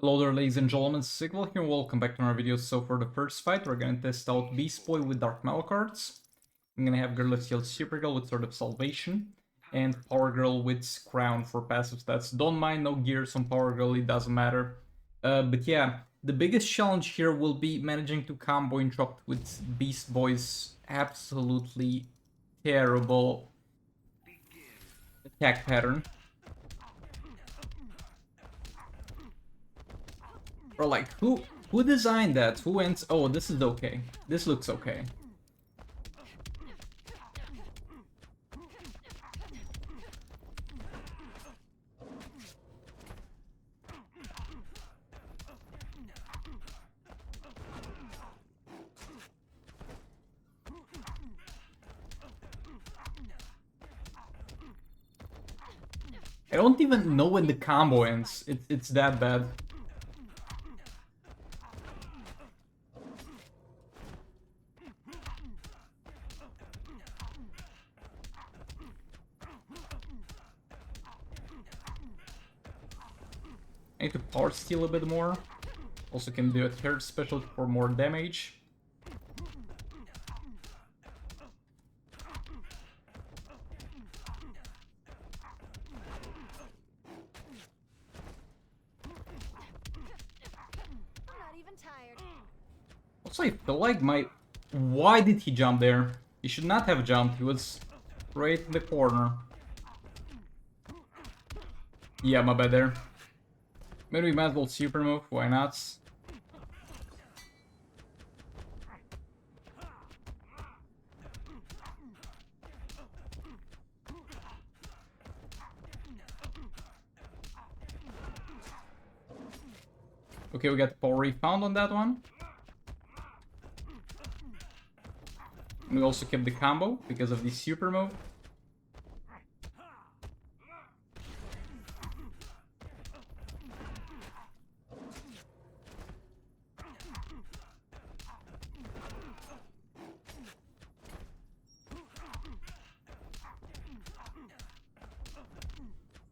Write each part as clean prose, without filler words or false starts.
Hello there, ladies and gentlemen, Sigval here, and welcome back to our video. So for the first fight, we're gonna test out Beast Boy with Dark Metal cards. I'm gonna have Girl Steel Super Girl with Sword of Salvation, and Power Girl with Crown for passive stats. Don't mind no gears on Power Girl, it doesn't matter. But yeah, the biggest challenge here will be managing to combo interrupt with Beast Boy's absolutely terrible attack pattern. Or like, who designed that? Who went? Oh, this is okay. This looks okay. I don't even know when the combo ends. It's that bad. I need to power steal a bit more. Also can do a third special for more damage. Also, I feel like my... Why did he jump there? He should not have jumped. He was right in the corner. Yeah, my bad there. Maybe we might as well super move. Why not? Okay, we got the power refound on that one. And we also kept the combo because of the super move.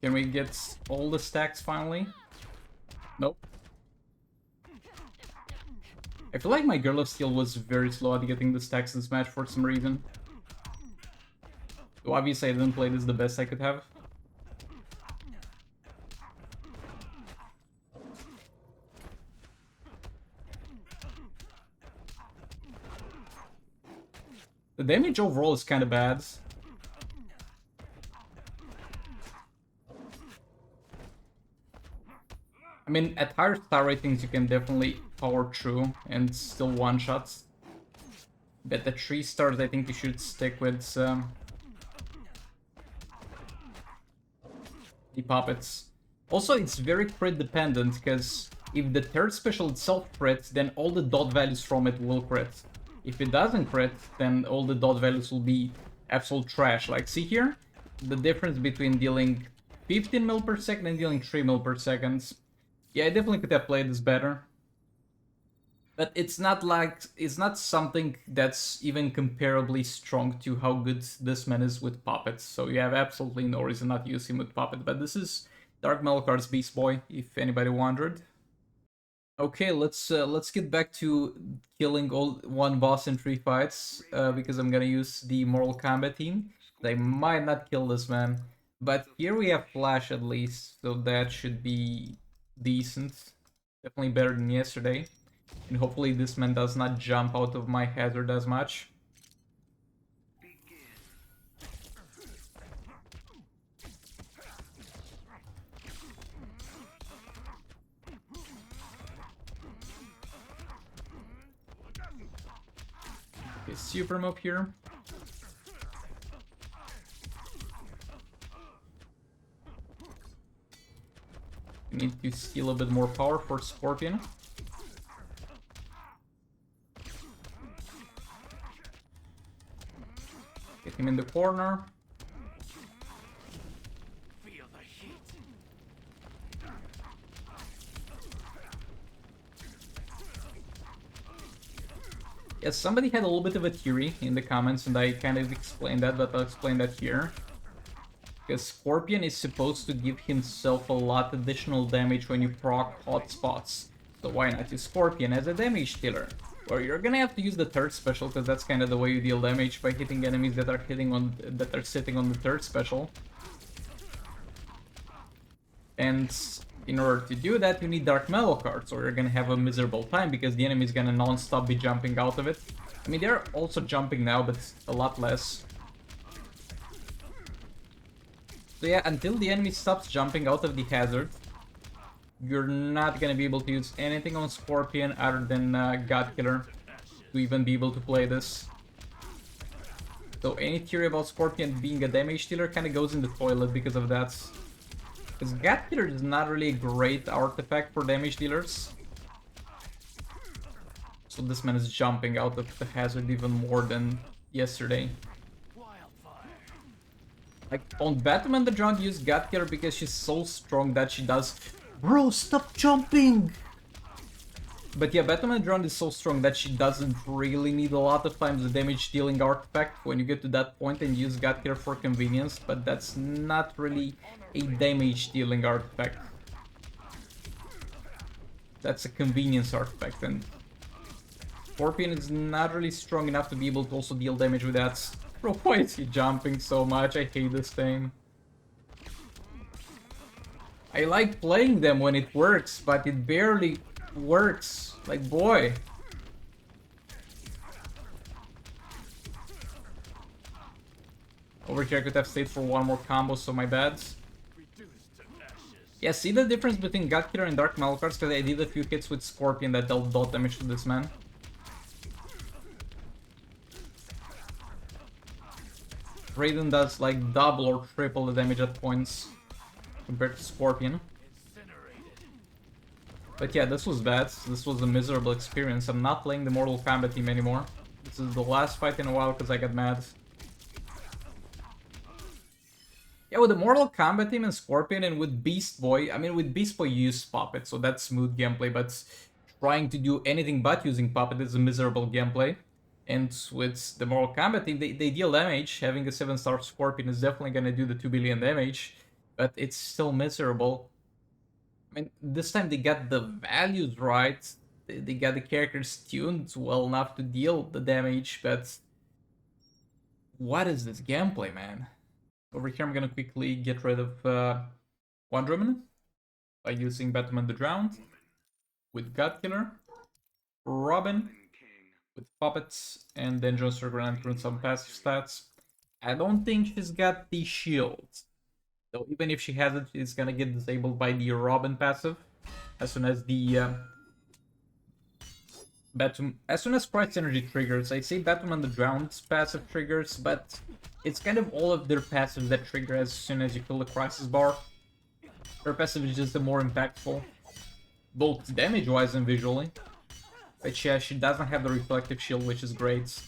Can we get all the stacks finally? Nope. I feel like my Girl of Steel was very slow at getting the stacks in this match for some reason. So obviously I didn't play this the best I could have. The damage overall is kind of bad. I mean, at higher star ratings you can definitely power through and still one-shot. But at 3 stars I think you should stick with the puppets. Also, it's very crit dependent, because if the third special itself crits, then all the dot values from it will crit. If it doesn't crit, then all the dot values will be absolute trash. Like, see here? The difference between dealing 15 mil per second and dealing 3 mil per second. Yeah, I definitely could have played this better. But it's not something that's even comparably strong to how good this man is with puppets. So you have absolutely no reason not to use him with puppet. But this is Dark Metalcard's Beast Boy, if anybody wondered. Okay, let's get back to killing one boss in 3 fights, because I'm gonna use the Mortal Kombat team. They might not kill this man, but here we have Flash at least, so that should be decent. Definitely better than yesterday. And hopefully this man does not jump out of my hazard as much. Okay, super move here. We need to steal a bit more power for Scorpion. Get him in the corner. Feel the heat. Yes, somebody had a little bit of a theory in the comments, and I kind of explained that, but I'll explain that here. Because Scorpion is supposed to give himself a lot additional damage when you proc hotspots. So why not use Scorpion as a damage dealer? Or you're gonna have to use the third special, because that's kind of the way you deal damage, by hitting enemies that are sitting on the third special. And in order to do that, you need Dark Metal cards, or you're gonna have a miserable time because the enemy is gonna non-stop be jumping out of it. I mean, they're also jumping now, but a lot less. So yeah, until the enemy stops jumping out of the hazard, you're not gonna be able to use anything on Scorpion other than God Killer to even be able to play this. So any theory about Scorpion being a damage dealer kind of goes in the toilet because of that. Because God Killer is not really a great artifact for damage dealers. So this man is jumping out of the hazard even more than yesterday. Like, on Batman the Drowned, use God Killer because she's so strong that she does... Bro, stop jumping! But yeah, Batman the Drowned is so strong that she doesn't really need a lot of times the damage dealing artifact when you get to that point and use God Killer for convenience, but that's not really a damage dealing artifact. That's a convenience artifact, and Scorpion is not really strong enough to be able to also deal damage with that. Bro, why is he jumping so much? I hate this thing. I like playing them when it works, but it barely works. Like, boy. Over here I could have stayed for one more combo, so my bad. Yeah, see the difference between God Killer and Dark Metal cards? Because I did a few hits with Scorpion that dealt dot damage to this man. Raiden does like double or triple the damage at points compared to Scorpion. But yeah, this was bad. This was a miserable experience. I'm not playing the Mortal Kombat team anymore. This is the last fight in a while because I got mad. Yeah, with the Mortal Kombat team and Scorpion and with Beast Boy, I mean with Beast Boy you use Puppet, so that's smooth gameplay, but trying to do anything but using Puppet is a miserable gameplay. And with the Mortal Kombat team, they deal damage. Having a 7-star Scorpion is definitely gonna do the 2 billion damage, but it's still miserable. I mean, this time they got the values right. They got the characters tuned well enough to deal the damage, but what is this gameplay, man? Over here I'm gonna quickly get rid of Wonder Woman by using Batman the Drowned with God Killer, Robin with Puppets, and then just gonna run some passive stats. I don't think she's got the shield. So even if she has it, it's gonna get disabled by the Robin passive as soon as the as soon as Christ Energy triggers. I say Batman the Drowned passive triggers, but it's kind of all of their passives that trigger as soon as you kill the Crisis Bar. Her passive is just the more impactful, both damage-wise and visually. But yeah, she doesn't have the reflective shield, which is great.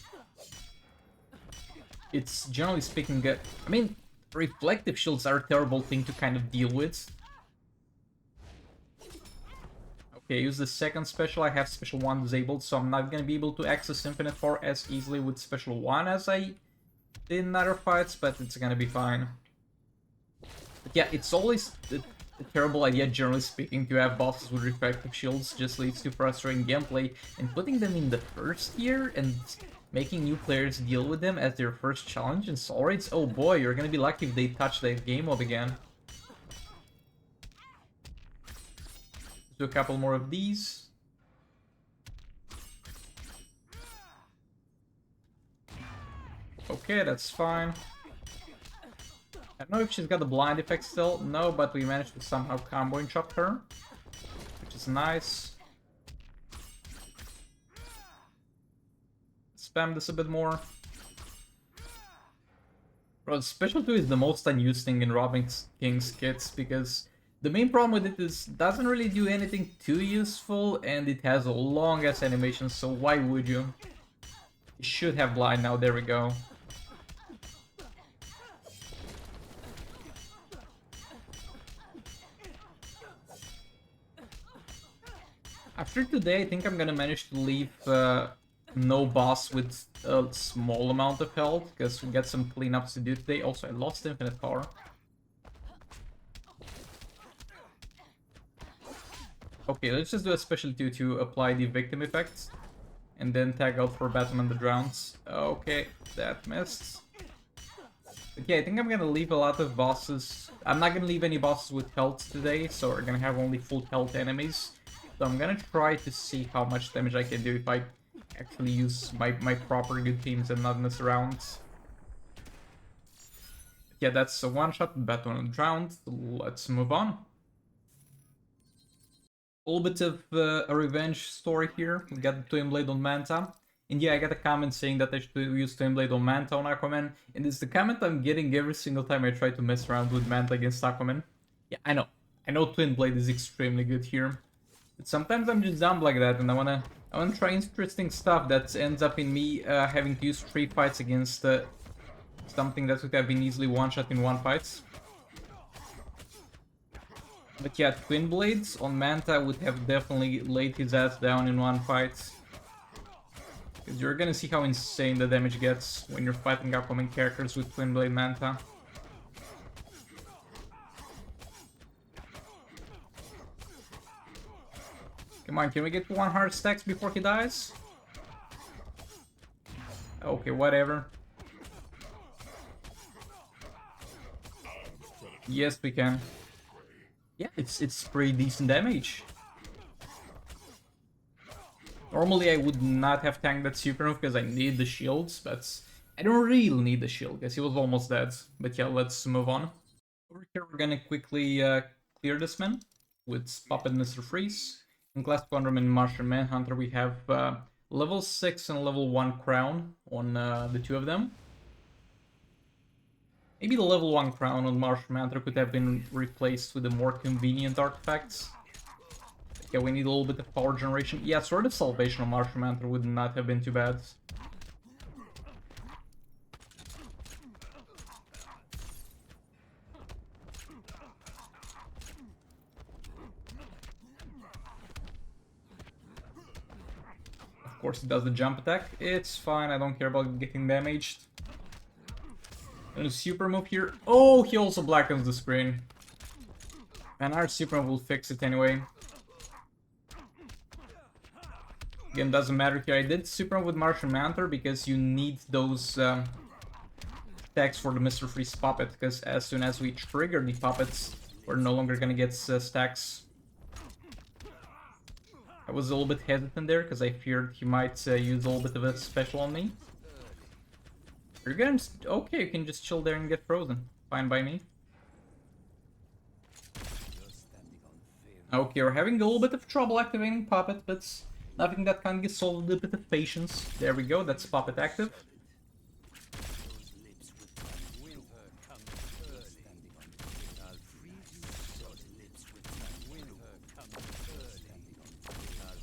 It's generally speaking good. I mean, reflective shields are a terrible thing to kind of deal with. Okay, use the second special. I have special 1 disabled, so I'm not gonna be able to access Infinite Power as easily with special 1 as I did in other fights, but it's gonna be fine. But yeah, it's always a terrible idea, generally speaking, to have bosses with reflective shields. Just leads to frustrating gameplay, and putting them in the first tier and making new players deal with them as their first challenge in Soul Raids. Oh boy, you're gonna be lucky if they touch that game mode again. Let's do a couple more of these. Okay, that's fine. I don't know if she's got the blind effect still. No, but we managed to somehow combo and chop her, which is nice. Spam this a bit more. Bro, Special 2 is the most unused thing in Robin King's kits, because the main problem with it is it doesn't really do anything too useful, and it has a long-ass animation, so why would you? You should have blind now, there we go. After today, I think I'm gonna manage to leave no boss with a small amount of health, because we got some cleanups to do today. Also, I lost Infinite Power. Okay, let's just do a special 2 to apply the victim effects. And then tag out for Batman the Drowns. Okay, that missed. Okay, I think I'm gonna leave a lot of bosses. I'm not gonna leave any bosses with health today, so we're gonna have only full health enemies. So I'm gonna try to see how much damage I can do if I actually use my proper good teams and not mess around. Yeah, that's a one-shot, Batman drowned. Let's move on. A little bit of a revenge story here. We got the Twin Blade on Manta. And yeah, I got a comment saying that I should use Twin Blade on Manta on Aquaman. And it's the comment I'm getting every single time I try to mess around with Manta against Aquaman. Yeah, I know. I know Twin Blade is extremely good here. But sometimes I'm just dumb like that and I wanna try interesting stuff that ends up in me having to use 3 fights against something that would have been easily one-shot in 1 fight. But yeah, Twin Blades on Manta would have definitely laid his ass down in 1 fight. Because you're gonna see how insane the damage gets when you're fighting Aquaman characters with Twin Blade Manta. Come on, can we get 1 hard stacks before he dies? Okay, whatever. Yes, we can. Yeah, it's pretty decent damage. Normally I would not have tanked that super move because I need the shields, but I don't really need the shield because he was almost dead. But yeah, let's move on. Over here we're gonna quickly clear this man with Puppet Mr. Freeze. In Class Quandrum and Martian Manhunter we have level 6 and level 1 crown on the 2 of them. Maybe the level 1 crown on Martian Manhunter could have been replaced with a more convenient artifacts. Yeah, we need a little bit of power generation. Yeah, Sword of Salvation on Martian Manhunter would not have been too bad. Of course, it does the jump attack. It's fine, I don't care about getting damaged. Gonna super move here. Oh, he also blackens the screen. And our super move will fix it anyway. Again, doesn't matter here. I did super move with Martian Manhunter because you need those attacks for the Mr. Freeze puppet. Because as soon as we trigger the puppets, we're no longer gonna get stacks. I was a little bit hesitant there because I feared he might use a little bit of a special on me. You're gonna... Okay, you can just chill there and get frozen. Fine by me. Okay, we're having a little bit of trouble activating Puppet, but nothing that can't get solved with a bit of patience. There we go, that's Puppet active.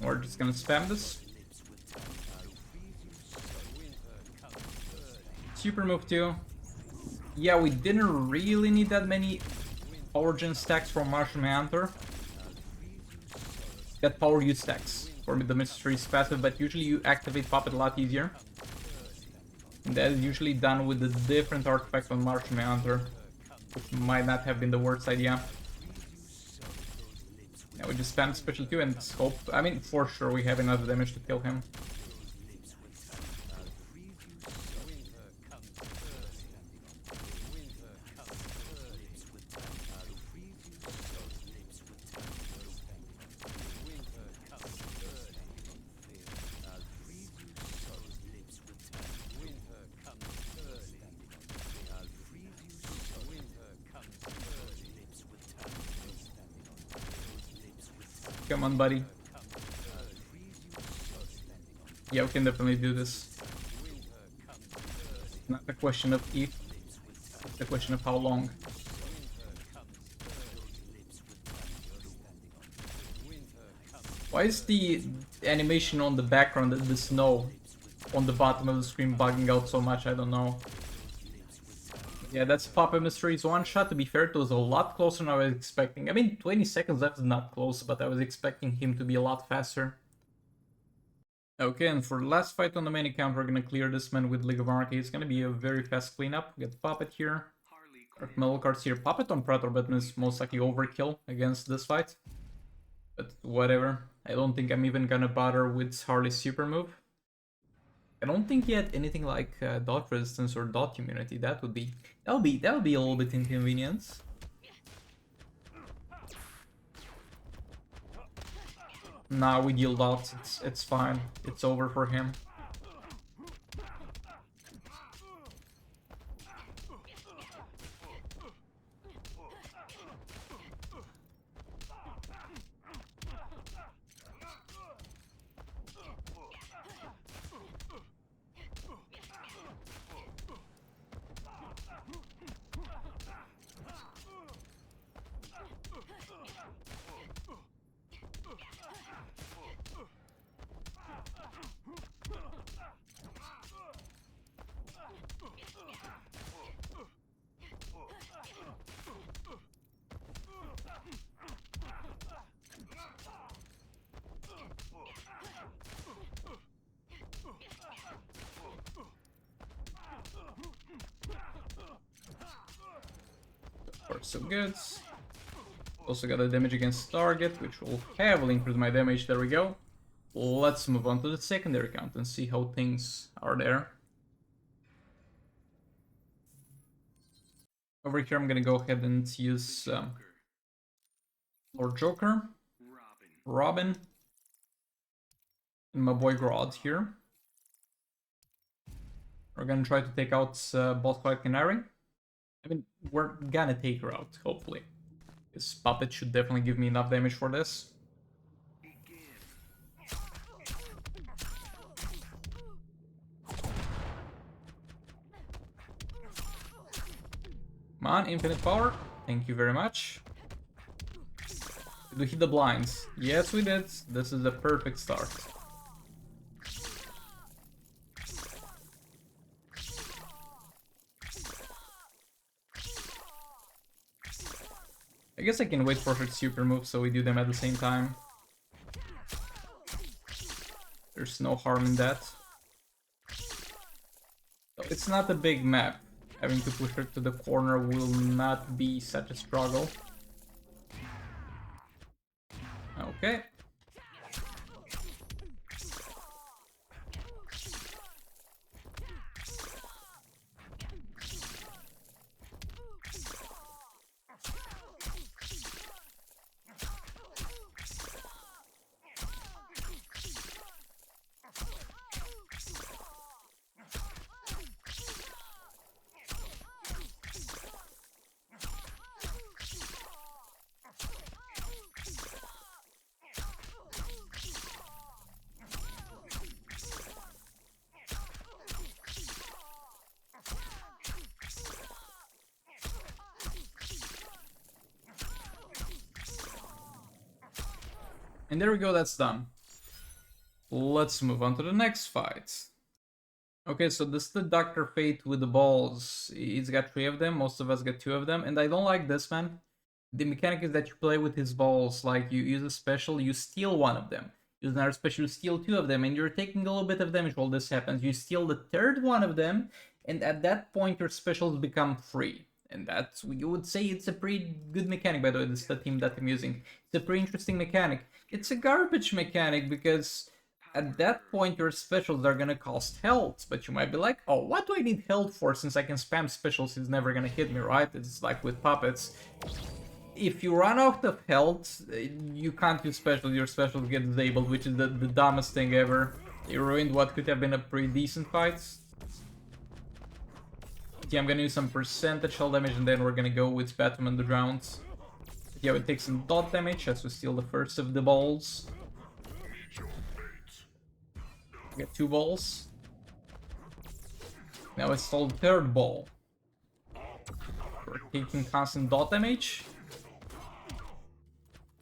We're just gonna spam this. Super move too. Yeah, we didn't really need that many power gen stacks from Martian Manhunter. Got power use stacks for the Mystery's passive, but usually you activate Puppet a lot easier. And that is usually done with a different artifact on Martian Manhunter, which might not have been the worst idea. Now we just spam special 2 and hope, I mean, for sure we have enough damage to kill him. Come on, buddy. Yeah, we can definitely do this. Not a question of if, it's a question of how long. Why is the animation on the background, the snow on the bottom of the screen bugging out so much? I don't know. Yeah, that's Puppet Mystery's one shot. To be fair, it was a lot closer than I was expecting. I mean, 20 seconds left is not close, but I was expecting him to be a lot faster. Okay, and for the last fight on the main account, we're gonna clear this man with League of Anarchy. It's gonna be a very fast cleanup. We got Puppet here. Metal cards here. Puppet on Predator, but is most likely overkill against this fight. But whatever. I don't think I'm even gonna bother with Harley's super move. I don't think he had anything like dot resistance or dot immunity. That would be a little bit inconvenient. Nah, we deal dots. It's fine. It's over for him. So good. Also got a damage against target, which will heavily increase my damage. There we go. Let's move on to the secondary count and see how things are there. Over here, I'm gonna go ahead and use Lord Joker, Robin, and my boy Grodd here. We're gonna try to take out Boss Fight Canary. I mean, we're gonna take her out, hopefully. This puppet should definitely give me enough damage for this. Come on, infinite power. Thank you very much. Did we hit the blinds? Yes, we did. This is a perfect start. I guess I can wait for her super move so we do them at the same time. There's no harm in that. So it's not a big map. Having to push her to the corner will not be such a struggle. Okay. And there we go, that's done. Let's move on to the next fight. Okay, so this is the Dr. Fate with the balls. He's got 3 of them, most of us get 2 of them, and I don't like this, man. The mechanic is that you play with his balls, like you use a special, you steal 1 of them. Use another special, you steal 2 of them, and you're taking a little bit of damage while this happens. You steal the 3rd one of them, and at that point your specials become free. And that's, you would say it's a pretty good mechanic, by the way. This is the team that I'm using. It's a pretty interesting mechanic. It's a garbage mechanic because at that point your specials are gonna cost health, but you might be like, oh, what do I need health for since I can spam specials, he's never gonna hit me, right? It's like with puppets. If you run out of health, you can't use specials, your specials get disabled, which is the dumbest thing ever. You ruined what could have been a pretty decent fight. Yeah, I'm gonna use some percentage hull damage and then we're gonna go with Batman on the ground. Yeah, we take some dot damage as we steal the first of the balls. We get 2 balls. Now it's the 3rd ball. We're taking constant dot damage.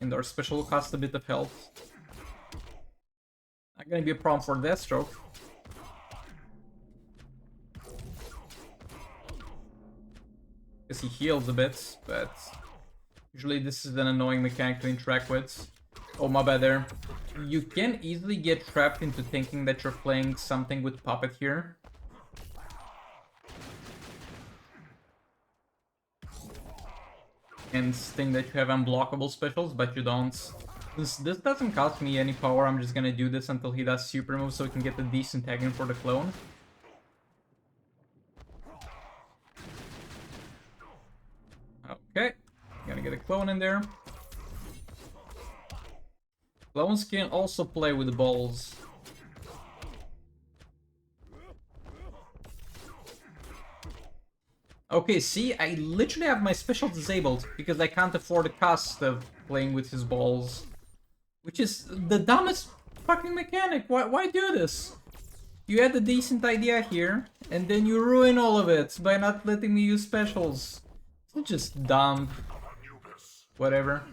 And our special will cost a bit of health. Not gonna be a problem for Deathstroke. Because he heals a bit, but usually this is an annoying mechanic to interact with. Oh, my bad there. You can easily get trapped into thinking that you're playing something with Puppet here. And think that you have unblockable specials, but you don't. Since this doesn't cost me any power, I'm just gonna do this until he does super move so we can get a decent tag in for the clone. Okay, gonna get a clone in there. Clones can also play with the balls. Okay, see, I literally have my special disabled because I can't afford the cost of playing with his balls. Which is the dumbest fucking mechanic. Why do this? You had a decent idea here, and then you ruin all of it by not letting me use specials. It's just dumb. Whatever.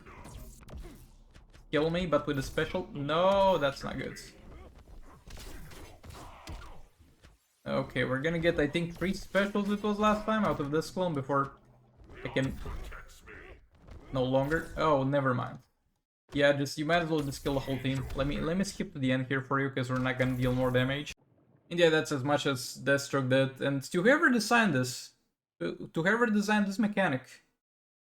Kill me, but with a special? No, that's not good. Okay, we're gonna get, I think, 3 specials it was last time out of this clone before I can... No longer? Oh, never mind. Yeah, just you might as well just kill the whole team. Let me skip to the end here for you, because we're not gonna deal more damage. And yeah, that's as much as Deathstroke did. And to whoever designed this, to whoever designed this mechanic,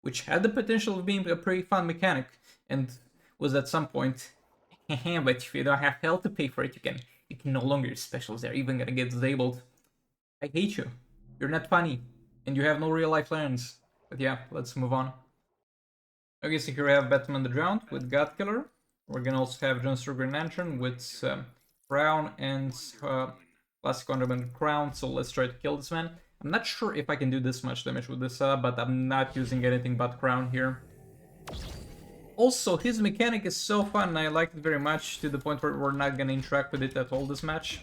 which had the potential of being a pretty fun mechanic, and was at some point, but if you don't have health to pay for it, you can no longer use specials. They're even gonna get disabled. I hate you. You're not funny, and you have no real life learns. But yeah, let's move on. Okay, so here we have Batman the Drowned with God Killer. We're gonna also have John Green Lantern with Crown and Classic Ornament Crown. So let's try to kill this man. I'm not sure if I can do this much damage with this, but I'm not using anything but Crown here. Also, his mechanic is so fun, I like it very much, to the point where we're not gonna interact with it at all this match.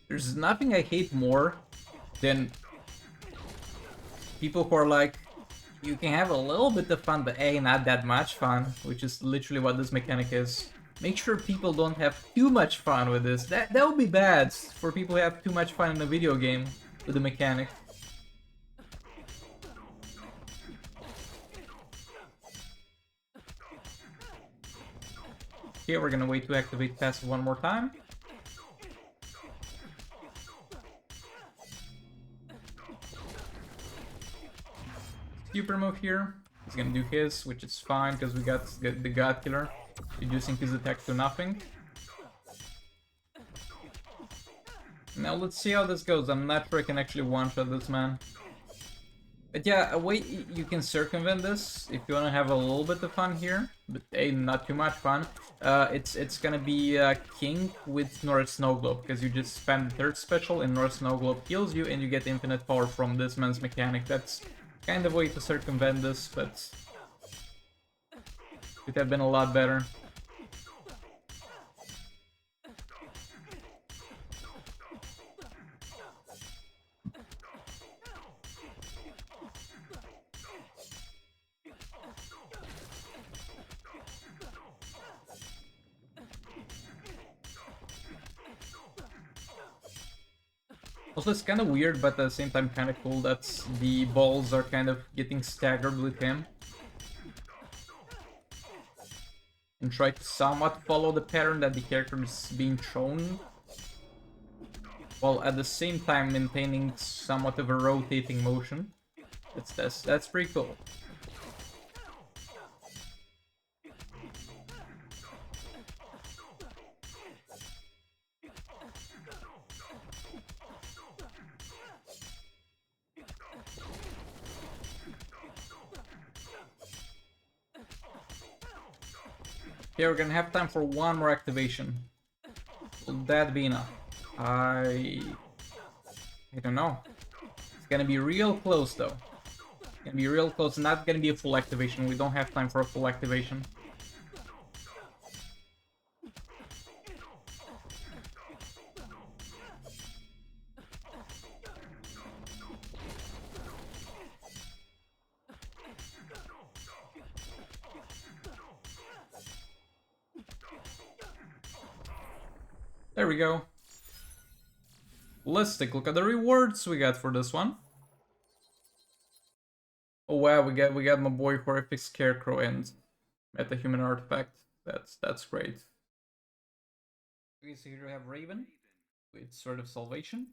There's nothing I hate more than people who are like, you can have a little bit of fun, but hey, not that much fun, which is literally what this mechanic is. Make sure people don't have too much fun with this. That would be bad for people who have too much fun in a video game with the mechanic. Here we're gonna wait to activate passive one more time. Super move here. He's gonna do his, which is fine because we got the God Killer, reducing his attack to nothing. Now let's see how this goes. I'm not sure I can actually one-shot this man. But yeah, a way you can circumvent this if you want to have a little bit of fun here, but hey, not too much fun. It's gonna be King with North Snow Globe, because you just spam the third special and North Snow Globe heals you and you get infinite power from this man's mechanic. That's kind of a way to circumvent this, but it could have been a lot better. Also, it's kind of weird, but at the same time kind of cool that the balls are kind of getting staggered with him. And try to somewhat follow the pattern that the character is being shown, while at the same time maintaining somewhat of a rotating motion. That's pretty cool. Okay, we're gonna have time for one more activation. Will that be enough? I don't know. It's gonna be real close though. It's gonna be real close. Not gonna be a full activation. We don't have time for a full activation. There we go. Let's take a look at the rewards we got for this one. Oh wow, we got my boy Horrific Scarecrow and Meta Human Artifact. That's great. Okay, so here we have Raven with Sword of Salvation,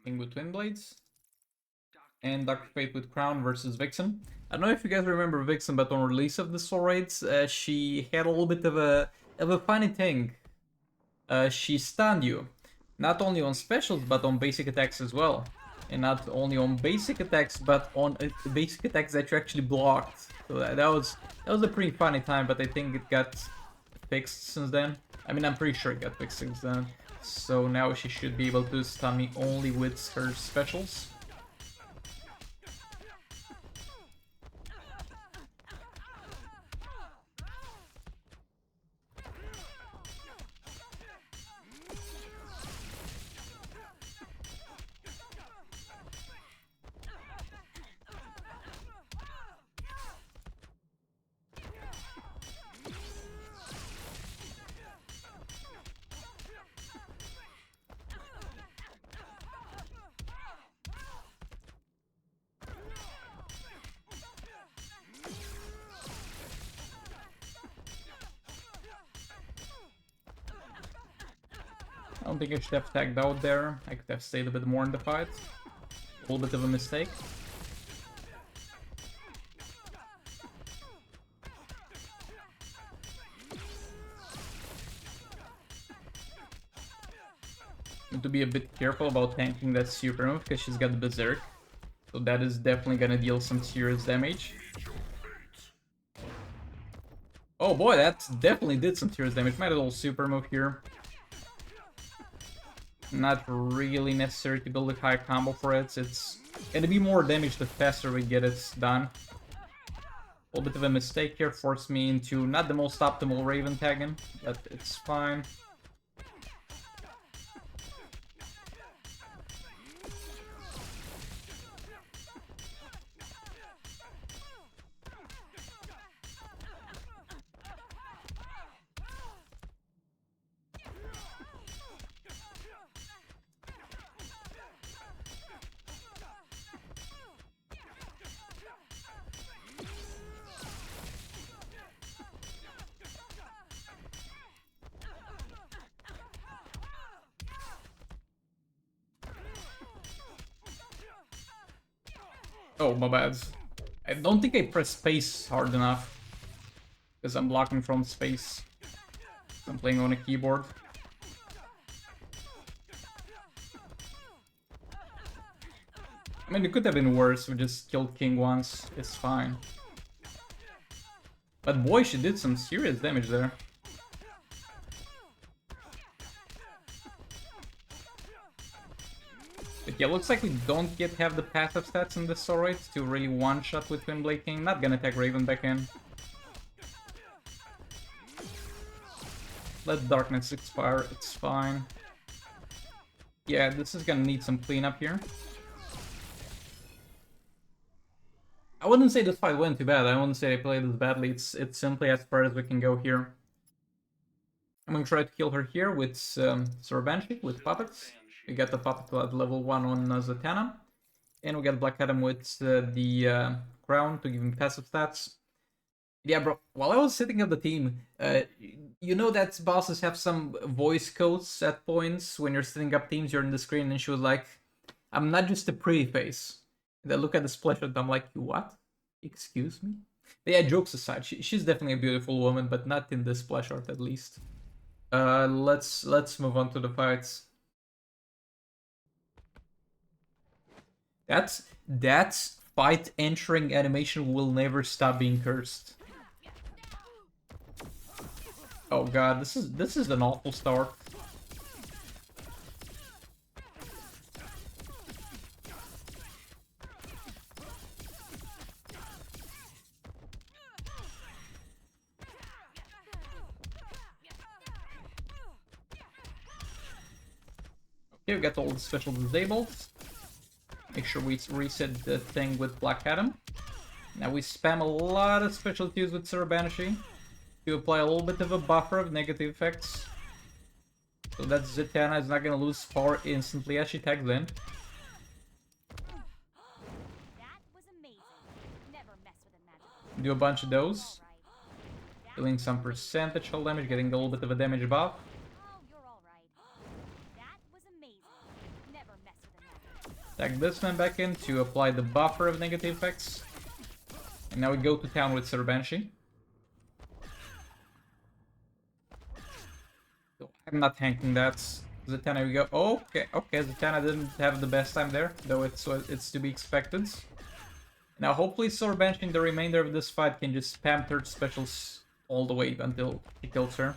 King with Twin Blades, and Dr. Fate with Crown versus Vixen. I don't know if you guys remember Vixen, but on release of the Soul Raids, she had a little bit of a funny thing. She stunned you, not only on specials but on basic attacks as well, and not only on basic attacks but on basic attacks that you actually blocked. So that was a pretty funny time, but I think it got fixed since then. I mean, I'm pretty sure it got fixed since then. So now she should be able to stun me only with her specials. I don't think I should have tagged out there. I could have stayed a bit more in the fight. A little bit of a mistake. Need to be a bit careful about tanking that super move because she's got the Berserk. So that is definitely gonna deal some serious damage. Oh boy, that definitely did some serious damage. Might as well super move here. Not really necessary to build a high combo for it. It's gonna be more damage the faster we get it done. A little bit of a mistake here forced me into not the most optimal Raven tagging, but it's fine. Oh, my bad. I don't think I pressed space hard enough. Because I'm blocking from space. I'm playing on a keyboard. I mean, it could have been worse. We just killed King once. It's fine. But boy, she did some serious damage there. But yeah, looks like we don't yet have the passive stats in this Soul Raid to really one-shot with Twin Blade King. Not gonna tag Raven back in. Let Darkness expire, it's fine. Yeah, this is gonna need some cleanup here. I wouldn't say this fight went too bad. I wouldn't say I played this badly. It's simply as far as we can go here. I'm gonna try to kill her here with Banshee, with puppets. We got the puppet at level 1 on Zatanna. And we got Black Adam with the crown to give him passive stats. Yeah, bro, while I was setting up the team, you know that bosses have some voice codes at points when you're setting up teams, you're on the screen, and she was like, I'm not just a pretty face. And I look at the splash and I'm like, you what? Excuse me? But yeah, jokes aside, she's definitely a beautiful woman, but not in this splash art at least. Let's move on to the fights. That's fight entering animation will never stop being cursed. Oh god, this is an awful start. Okay, we got all the special disabled. Make sure we reset the thing with Black Adam. Now we spam a lot of specialties with Banshee to apply a little bit of a buffer of negative effects. So that Zatanna is not gonna lose power instantly as she tags in. Do a bunch of those. Dealing some percentage hull damage, getting a little bit of a damage buff. Tag this man back in to apply the buffer of negative effects. And now we go to town with Sir Banshee. So I'm not tanking that. Zatanna, we go. Okay, Zatanna didn't have the best time there, though it's to be expected. Now hopefully Sir Banshee in the remainder of this fight can just spam third specials all the way until he kills her.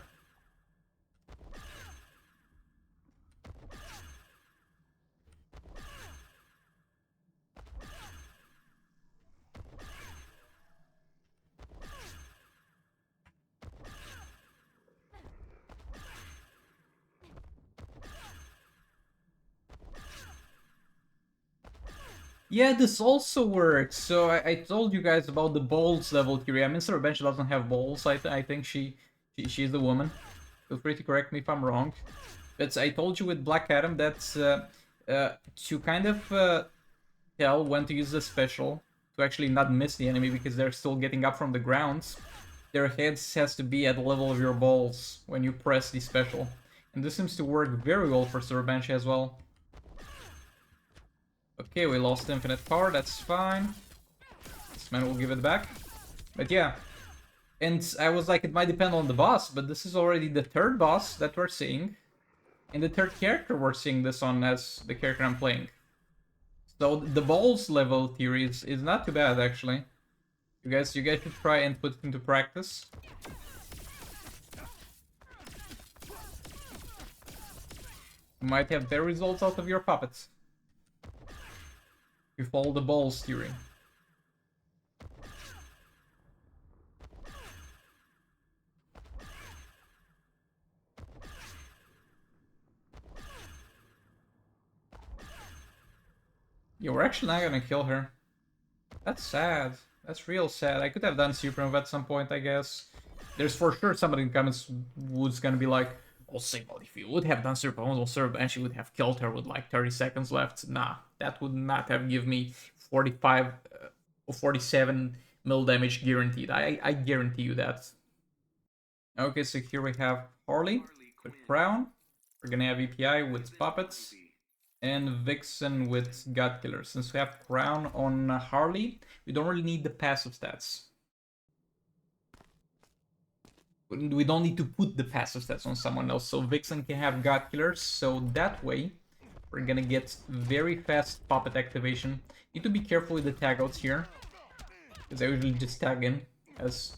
Yeah, this also works. So I told you guys about the balls level theory. I mean, Sir Banshee doesn't have balls. I think she's the woman. Feel free to correct me if I'm wrong. But I told you with Black Adam that to kind of tell when to use the special to actually not miss the enemy because they're still getting up from the ground, their heads has to be at the level of your balls when you press the special. And this seems to work very well for Sir Banshee as well. Okay, we lost infinite power, that's fine. This man will give it back. But yeah. And I was like, it might depend on the boss, but this is already the third boss that we're seeing. And the third character we're seeing this on as the character I'm playing. So the balls level theory is not too bad, actually. You guys should try and put it into practice. You might have better results out of your puppets. You follow the balls theory. Yeah, we're actually not gonna kill her. That's sad. That's real sad. I could have done super move at some point, I guess. There's for sure somebody in the comments who's gonna be like, oh, Sigmund, if you would have done super move, Sir Banshee would have killed her with like 30 seconds left. Nah, that would not have given me 45 or 47 mil damage guaranteed. I guarantee you that. Okay, so here we have Harley with Crown. We're gonna have EPI with Puppets. And Vixen with God Killer. Since we have Crown on Harley, we don't really need the passive stats. We don't need to put the passive stats on someone else. So Vixen can have God Killer, so that way we're gonna get very fast puppet activation. Need to be careful with the tag outs here, because I usually just tag in as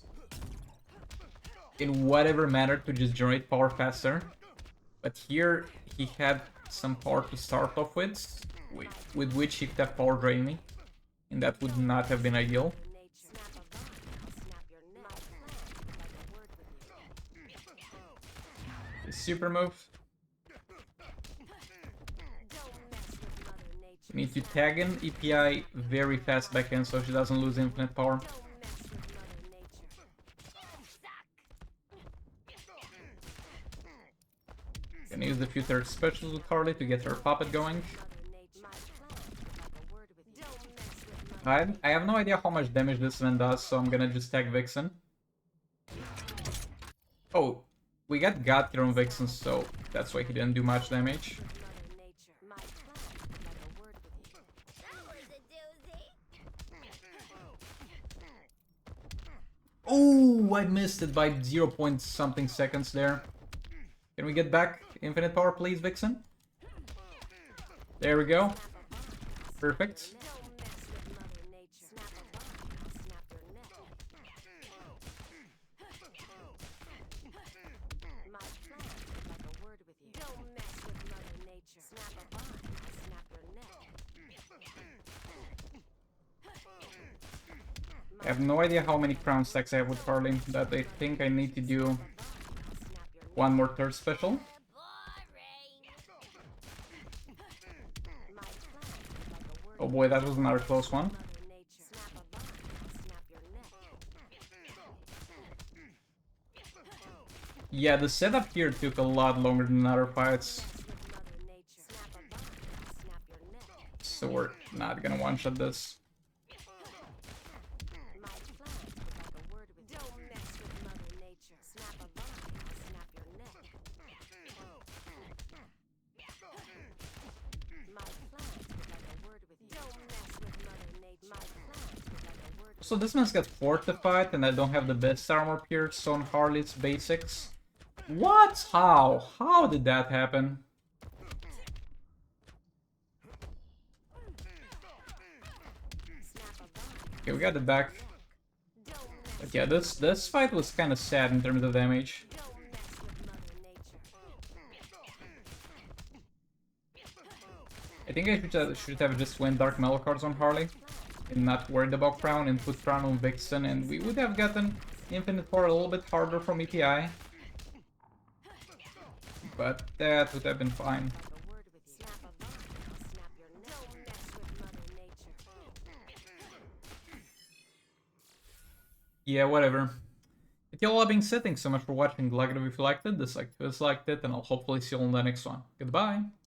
in whatever manner to just generate power faster. But here he had some power to start off with which he could have power drain me, and that would not have been ideal. The super move. We need to tag in EPI very fast back in so she doesn't lose infinite power. Gonna use the few third specials with Harley to get her puppet going. I have no idea how much damage this man does, so I'm gonna just tag Vixen. Oh, we got God Killer on Vixen, so that's why he didn't do much damage. Oh, I missed it by 0 point something seconds there. Can we get back infinite power, please, Vixen? There we go. Perfect. I have no idea how many crown stacks I have with Harley, but I think I need to do one more third special. Oh boy, that was another close one. Yeah, the setup here took a lot longer than other fights. So we're not gonna one-shot this. So this man's got fortified, and I don't have the best armor pierce on Harley's basics. What? How? How did that happen? Okay, we got it back. But yeah, this fight was kind of sad in terms of damage. I think I should have just went Dark Metal cards on Harley and not worried about Crown and put Crown on Vixen, and we would have gotten Infinite War a little bit harder from EPI. But that would have been fine. Yeah, whatever. With all that being said, thanks so much for watching. Like it if you liked it, dislike if you disliked it, and I'll hopefully see you on the next one. Goodbye!